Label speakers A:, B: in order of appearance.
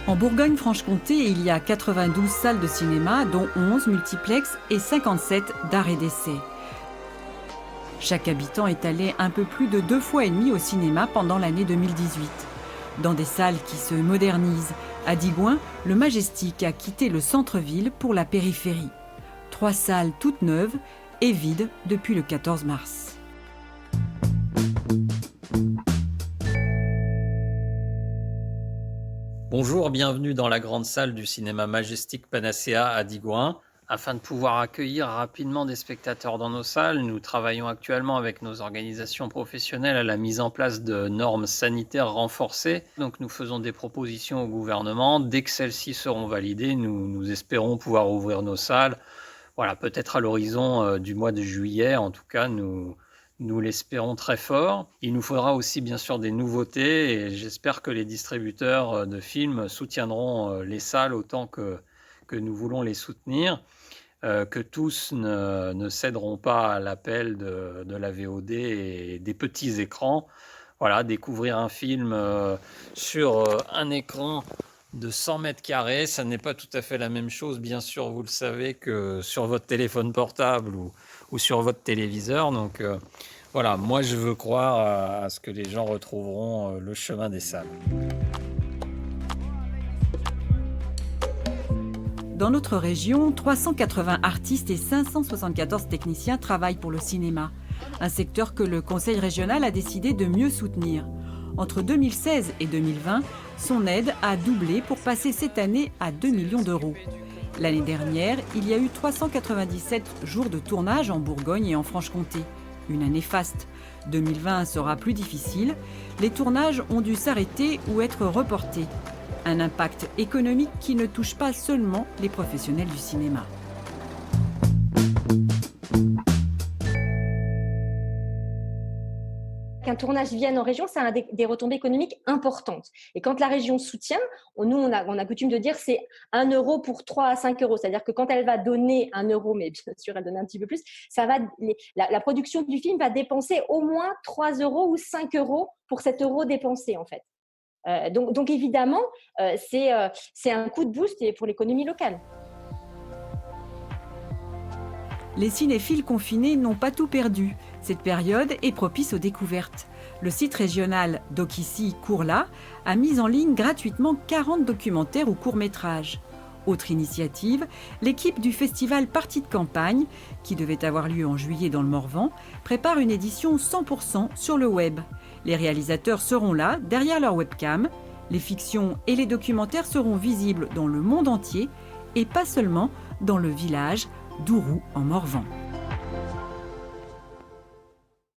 A: En Bourgogne-Franche-Comté, il y a 92 salles de cinéma, dont 11 multiplex et 57 d'art et d'essai. Chaque habitant est allé un peu plus de 2,5 fois au cinéma pendant l'année 2018. Dans des salles qui se modernisent. À Digoin, le Majestic a quitté le centre-ville pour la périphérie. 3 salles toutes neuves et vides depuis le 14 mars.
B: Bonjour, bienvenue dans la grande salle du cinéma Majestic Panacea à Digoin. Afin de pouvoir accueillir rapidement des spectateurs dans nos salles, nous travaillons actuellement avec nos organisations professionnelles à la mise en place de normes sanitaires renforcées. Donc nous faisons des propositions au gouvernement. Dès que celles-ci seront validées, nous espérons pouvoir ouvrir nos salles. Voilà, peut-être à l'horizon du mois de juillet. En tout cas, nous l'espérons très fort. Il nous faudra aussi bien sûr des nouveautés et j'espère que les distributeurs de films soutiendront les salles autant que nous voulons les soutenir, que tous ne céderont pas à l'appel de la VOD et des petits écrans. Voilà, découvrir un film sur un écran de 100 mètres carrés, ça n'est pas tout à fait la même chose, bien sûr, vous le savez, que sur votre téléphone portable ou sur votre téléviseur. Donc voilà, moi je veux croire à ce que les gens retrouveront le chemin des salles.
A: Dans notre région, 380 artistes et 574 techniciens travaillent pour le cinéma, un secteur que le Conseil régional a décidé de mieux soutenir. Entre 2016 et 2020, son aide a doublé pour passer cette année à 2 millions d'euros. L'année dernière, il y a eu 397 jours de tournage en Bourgogne et en Franche-Comté. Une année faste. 2020 sera plus difficile. Les tournages ont dû s'arrêter ou être reportés. Un impact économique qui ne touche pas seulement les professionnels du cinéma.
C: Qu'un tournage vienne en région, ça a des retombées économiques importantes. Et quand la région soutient, on a coutume de dire c'est 1 euro pour 3 à 5 euros. C'est-à-dire que quand elle va donner 1 euro, mais bien sûr elle donne un petit peu plus, la production du film va dépenser au moins 3 euros ou 5 euros pour cet euro dépensé en fait. Donc évidemment, c'est un coup de boost pour l'économie locale.
A: Les cinéphiles confinés n'ont pas tout perdu. Cette période est propice aux découvertes. Le site régional Doc-Ici Cours-là a mis en ligne gratuitement 40 documentaires ou courts-métrages. Autre initiative, l'équipe du festival Partie de campagne, qui devait avoir lieu en juillet dans le Morvan, prépare une édition 100% sur le web. Les réalisateurs seront là, derrière leur webcam. Les fictions et les documentaires seront visibles dans le monde entier et pas seulement dans le village d'Ourou en Morvan.